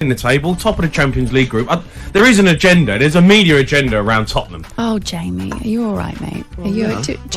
in the table, top of the Champions League group. There is an agenda. There's a media agenda around Tottenham. Oh, Jamie, are you all right, mate? Do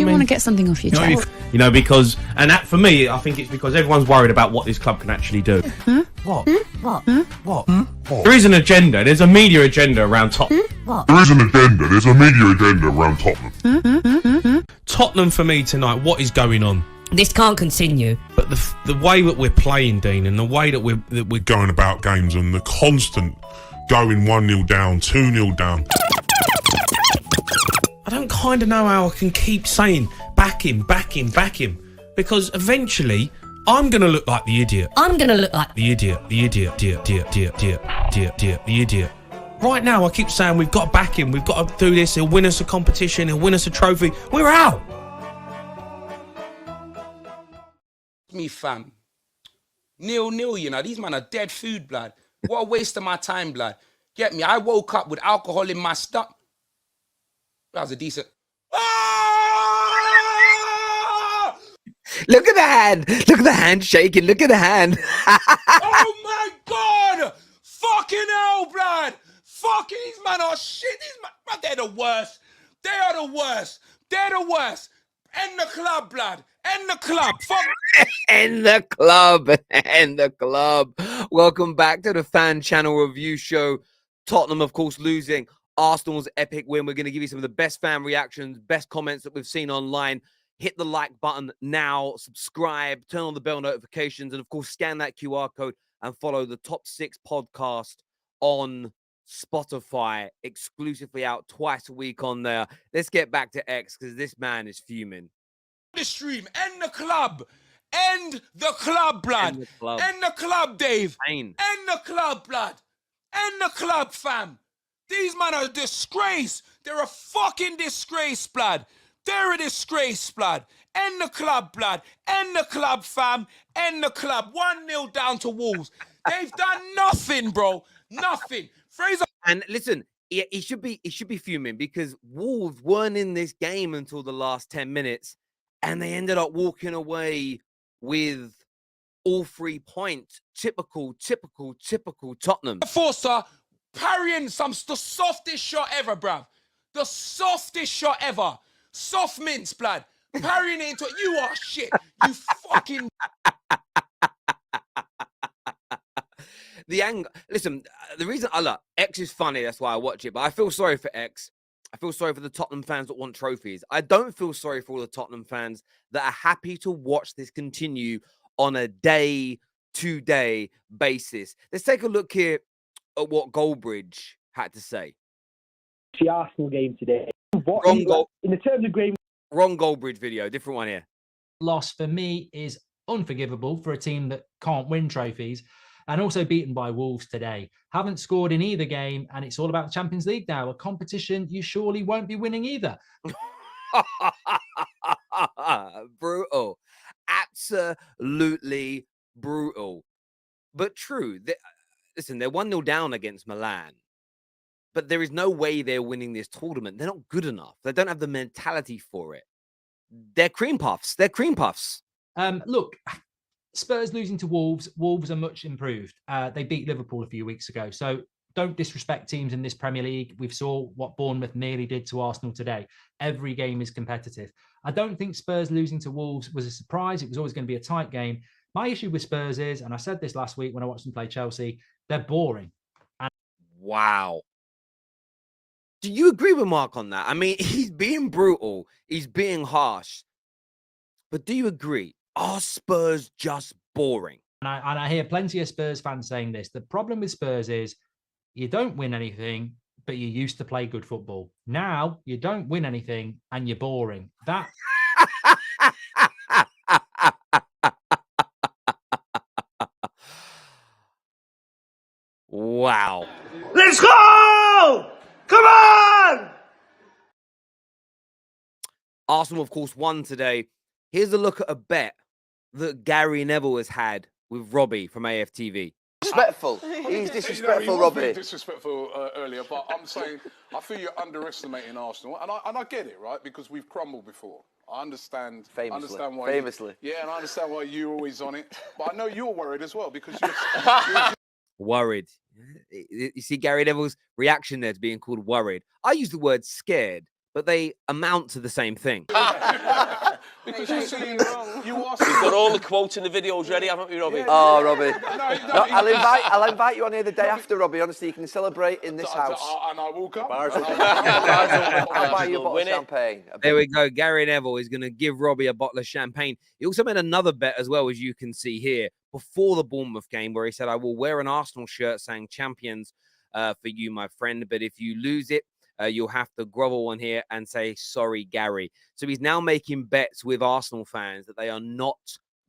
you want to get something off your chest? You know, because, and that for me, I think it's because everyone's worried about what this club can actually do. Huh? What? What? What? What? There is an agenda. There's a media agenda around Tottenham. What? There is an agenda. There's a media agenda around Tottenham. Tottenham for me tonight. What is going on? This can't continue. But the way that we're playing, Dean, and the way that we're Going about games and the constant going 1-0 down, 2-0 down. I don't kind of know how I can keep saying back him, back him, back him, because eventually I'm gonna look like the idiot. I'm gonna look like The idiot. Right now, I keep saying we've got to back him. We've got to do this. He'll win us a competition. He'll win us a trophy. We're out. Me, fam. 0-0, you know. These men are dead food, blood. What a waste of my time, blood. Get me? I woke up with alcohol in my stomach. That was a decent... Ah! Look at the hand. Look at the hand shaking. Look at the hand. Oh, my God! Fucking hell, blood! Fucking these men are shit. These men, they're the worst. They are the worst. They're the worst. End the club, blood. End the club. Fuck. End the club. End the club. Welcome back to the Fan Channel Review Show. Tottenham, of course, losing. Arsenal's epic win. We're going to give you some of the best fan reactions, best comments that we've seen online. Hit the like button now. Subscribe. Turn on the bell notifications. And, of course, scan that QR code and follow the Top 6 podcast on Spotify, exclusively out twice a week on there. Let's get back to X because this man is fuming. The stream. End the club. End the club, blood. End the club. End the club, Dave. Pain. End the club, blood. End the club, fam. These men are a disgrace. They're a fucking disgrace, blood. They're a disgrace, blood. End the club, blood. End the club, fam. End the club. 1-0 down to Wolves. They've done nothing, bro. Nothing. Fraser. And listen, he should be fuming because Wolves weren't in this game until the last 10 minutes, and they ended up walking away with all 3 points. Typical Tottenham. Forster parrying the softest shot ever, bruv. The softest shot ever. Soft mince, blood. Parrying it into it. You are shit. You fucking... The angle. Listen, the reason I look, X is funny. That's why I watch it. But I feel sorry for X. I feel sorry for the Tottenham fans that want trophies. I don't feel sorry for all the Tottenham fans that are happy to watch this continue on a day-to-day basis. Let's take a look here at what Goldbridge had to say. The Arsenal game today. Wrong goal. In the terms of game. Wrong Goldbridge video. Different one here. Loss for me is unforgivable for a team that can't win trophies. And also beaten by Wolves today. Haven't scored in either game, and it's all about the Champions League now, a competition you surely won't be winning either. Brutal. Absolutely brutal. But true. Listen, they're 1-0 down against Milan. But there is no way they're winning this tournament. They're not good enough. They don't have the mentality for it. They're cream puffs. They're cream puffs. Look, Spurs losing to Wolves. Wolves are much improved. They beat Liverpool a few weeks ago. So don't disrespect teams in this Premier League. We saw what Bournemouth nearly did to Arsenal today. Every game is competitive. I don't think Spurs losing to Wolves was a surprise. It was always going to be a tight game. My issue with Spurs is, and I said this last week when I watched them play Chelsea, they're boring. Wow. Do you agree with Mark on that? I mean, he's being brutal. He's being harsh. But do you agree? Are Spurs just boring? And I hear plenty of Spurs fans saying this. The problem with Spurs is you don't win anything, but you used to play good football. Now you don't win anything and you're boring. That. Wow. Let's go! Come on! Arsenal, of course, won today. Here's a look at a bet that Gary Neville has had with Robbie from AFTV. Disrespectful. He's disrespectful, Robbie. Disrespectful earlier, but I'm saying I feel you're underestimating Arsenal, and I get it, right? Because we've crumbled before. I understand. Famously. Yeah, and I understand why you're always on it. But I know you're worried as well because you're Worried. You see Gary Neville's reaction there to being called worried. I use the word scared, but they amount to the same thing. Because you see, you are. We've got all the quotes in the videos ready, haven't we, Robbie? Oh, Robbie. No, I'll invite you on here the day after, Robbie. Honestly, you can celebrate in this house. And I will come. I'll buy you a bottle of champagne. There we go. Gary Neville is going to give Robbie a bottle of champagne. He also made another bet as well, as you can see here, before the Bournemouth game, where he said, I will wear an Arsenal shirt saying champions for you, my friend. But if you lose it, you'll have to grovel on here and say, sorry, Gary. So he's now making bets with Arsenal fans that they are not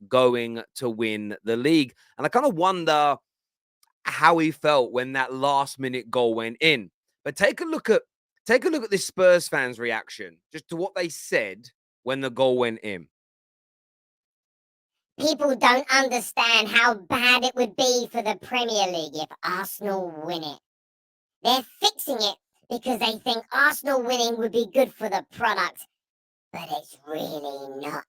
going to win the league. And I kind of wonder how he felt when that last minute goal went in. But take a look at this Spurs fans' reaction just to what they said when the goal went in. People don't understand how bad it would be for the Premier League if Arsenal win it. They're fixing it because they think Arsenal winning would be good for the product, but it's really not.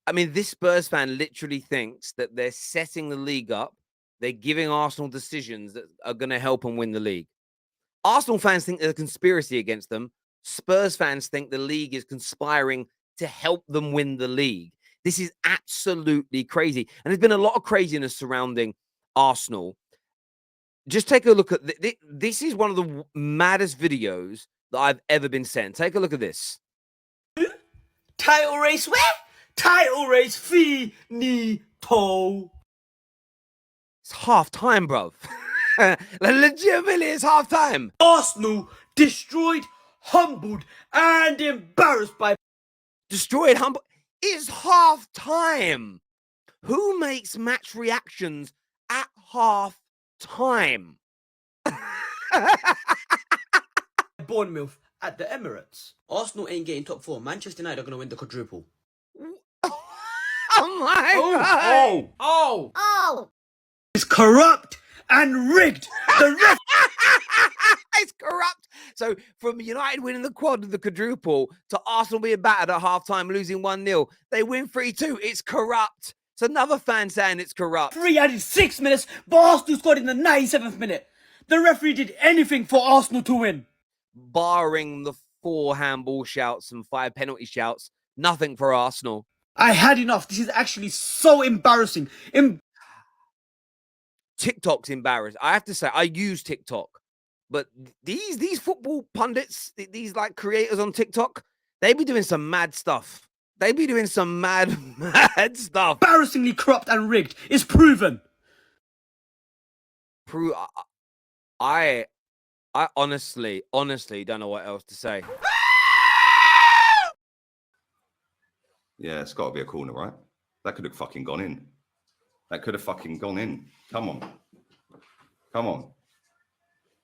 I mean, this Spurs fan literally thinks that they're setting the league up. They're giving Arsenal decisions that are going to help them win the league. Arsenal fans think there's a conspiracy against them. Spurs fans think the league is conspiring to help them win the league. This is absolutely crazy. And there's been a lot of craziness surrounding Arsenal. Just take a look at this. Is one of the maddest videos that I've ever been sent. Take a look at this. Title race where? Title race finito. It's half time, bruv. Legitimately, it's half time. Arsenal destroyed, humbled, and embarrassed by. Destroyed, humbled. It's half time. Who makes match reactions at half time? Bournemouth at the Emirates. Arsenal ain't getting top four. Manchester United are going to win the quadruple. Oh my God. Oh! It's corrupt and rigged. The ref. It's corrupt. So from United winning the quadruple to Arsenal being battered at half-time, losing 1-0, they win 3-2. It's corrupt. It's another fan saying it's corrupt. 3 added 6 minutes, but Arsenal scored in the 97th minute. The referee did anything for Arsenal to win. Barring the 4 handball shouts and 5 penalty shouts, nothing for Arsenal. I had enough. This is actually so embarrassing. TikTok's embarrassed. I have to say, I use TikTok. But these football pundits, these like creators on TikTok, they be doing some mad stuff. They be doing some mad stuff. Embarrassingly corrupt and rigged. It's proven. I honestly don't know what else to say. Yeah, it's got to be a corner, right? That could have fucking gone in. That could have fucking gone in. Come on. Come on.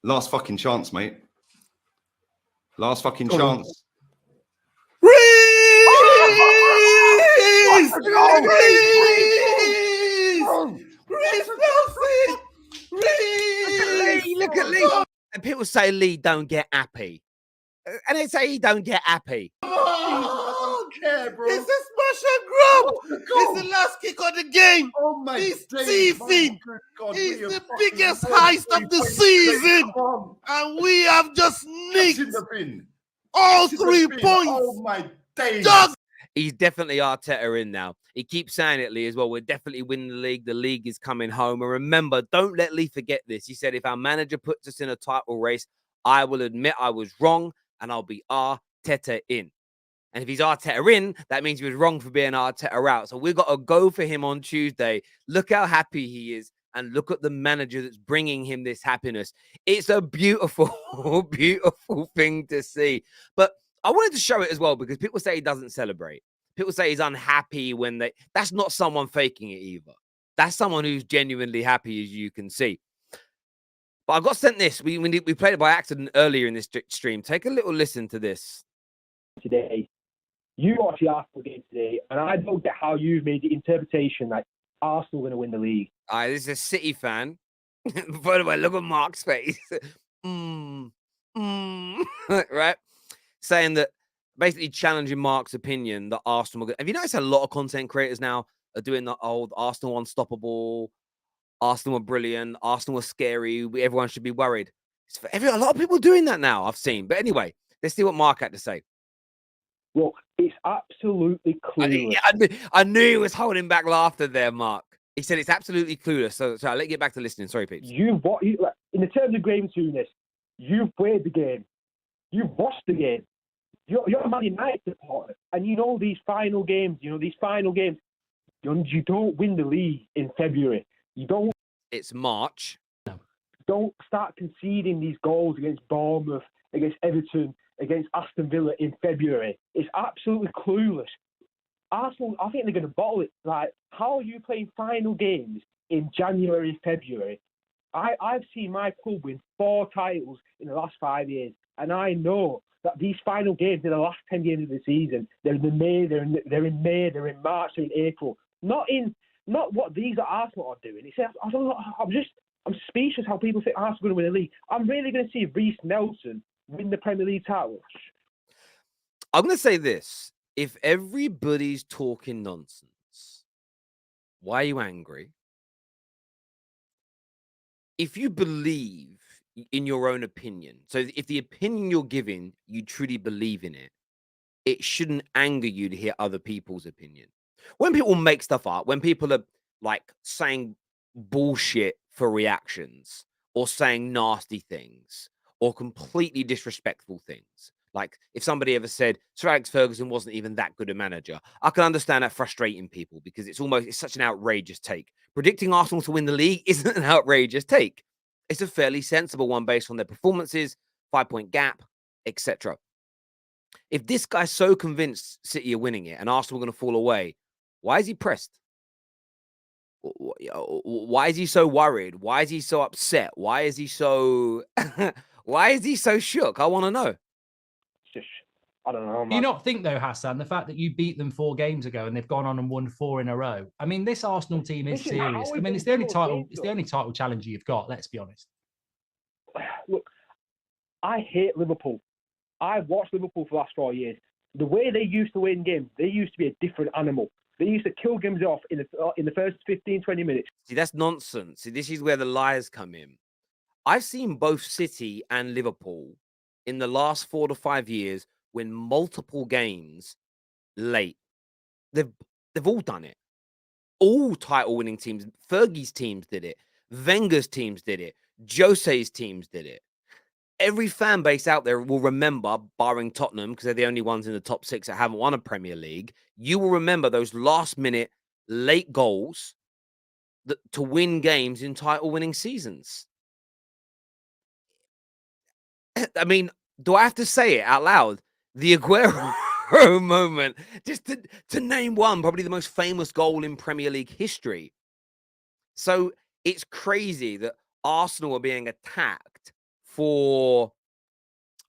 Last fucking chance, mate. Last fucking chance. Reese! Look at Lee. And people say Lee don't get happy. And they say he don't get happy. Care, bro. It's a smash and grab. It's the last kick of the game. Oh my He's days, teasing. God, He's the biggest heist of the season. And we have just nicked all 3 points. Oh my days. Dog. He's definitely Arteta in now. He keeps saying it, Lee, as well. We're definitely winning the league. The league is coming home. And remember, don't let Lee forget this. He said, if our manager puts us in a title race, I will admit I was wrong and I'll be Arteta in. And if he's Arteta in, that means he was wrong for being Arteta out. So we've got to go for him on Tuesday. Look how happy he is. And look at the manager that's bringing him this happiness. It's a beautiful, beautiful thing to see. But I wanted to show it as well because people say he doesn't celebrate. People say he's unhappy when they... That's not someone faking it either. That's someone who's genuinely happy, as you can see. But I got sent this. We played it by accident earlier in this stream. Take a little listen to this. Today. You watched the Arsenal game today, and I don't get how you've made the interpretation that Arsenal are going to win the league. This is a City fan. By the way, look at Mark's face. Right? Saying that, basically challenging Mark's opinion that Arsenal... Have you noticed a lot of content creators now are doing the old Arsenal unstoppable, Arsenal are brilliant. Arsenal are scary. Everyone should be worried. A lot of people doing that now, I've seen. But anyway, let's see what Mark had to say. Look, it's absolutely clueless. I knew he was holding back laughter there, Mark. He said it's absolutely clueless. So I'll let you get back to listening. Sorry, Peeps. In the terms of Graham Souness, you've played the game. You've watched the game. You're a Man United supporter. And you know these final games, you don't win the league in February. It's March. Don't start conceding these goals against Bournemouth, against Everton, against Aston Villa in February. It's absolutely clueless. Arsenal, I think they're going to bottle it. Like, how are you playing final games in January, February? I've seen my club win 4 titles in the last 5 years, and I know that these final games are the last 10 games of the season. They're in May, they're in May, they're in March, they're in April. Not what these at Arsenal are doing. I don't know. I'm speechless how people think Arsenal are going to win the league. I'm really going to see Reece Nelson win the Premier League title. I'm going to say this. If everybody's talking nonsense, why are you angry? If you believe in your own opinion, so if the opinion you're giving, you truly believe in it, it shouldn't anger you to hear other people's opinion. When people make stuff up, when people are like saying bullshit for reactions or saying nasty things or completely disrespectful things, like if somebody ever said Sir Alex Ferguson wasn't even that good a manager, I can understand that frustrating people because it's such an outrageous take. Predicting Arsenal to win the league isn't an outrageous take. It's a fairly sensible one based on their performances, 5-point gap, etc. If this guy's so convinced City are winning it and Arsenal are going to fall away, why is he pressed? Why is he so worried? Why is he so upset? Why is he so why is he so shook? I want to know. I don't know. Do you not think though, Hassan, the fact that you beat them 4 games ago and they've gone on and won 4 in a row? I mean, this Arsenal team is serious. I mean, it's the only title. It's the only title challenger you've got. Let's be honest. Look, I hate Liverpool. I've watched Liverpool for the last 4 years. The way they used to win games, they used to be a different animal. They used to kill games off in the first 15, 20 minutes. See, that's nonsense. See, this is where the lies come in. I've seen both City and Liverpool in the last 4 to 5 years win multiple games late. They've all done it. All title-winning teams. Fergie's teams did it. Wenger's teams did it. Jose's teams did it. Every fan base out there will remember, barring Tottenham, because they're the only ones in the top 6 that haven't won a Premier League, you will remember those last-minute late goals to win games in title-winning seasons. I mean, do I have to say it out loud? The Aguero moment, just to name one, probably the most famous goal in Premier League history. So it's crazy that Arsenal are being attacked for,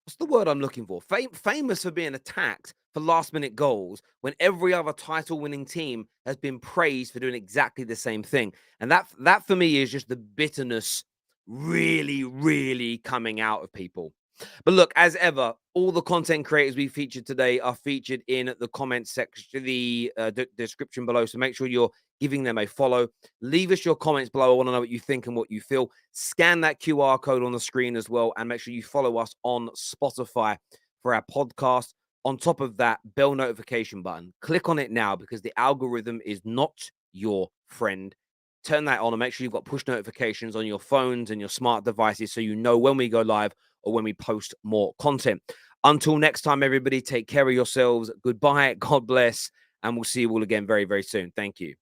what's the word I'm looking for? Famous for being attacked for last-minute goals when every other title-winning team has been praised for doing exactly the same thing. And that for me is just the bitterness really, really coming out of people. But look, as ever, all the content creators we featured today are featured in the comments section, the description below. So make sure you're giving them a follow. Leave us your comments below. I want to know what you think and what you feel. Scan that QR code on the screen as well. And make sure you follow us on Spotify for our podcast. On top of that, bell notification button. Click on it now because the algorithm is not your friend. Turn that on and make sure you've got push notifications on your phones and your smart devices so you know when we go live or when we post more content. Until next time, everybody, take care of yourselves. Goodbye. God bless. And we'll see you all again very, very soon. Thank you.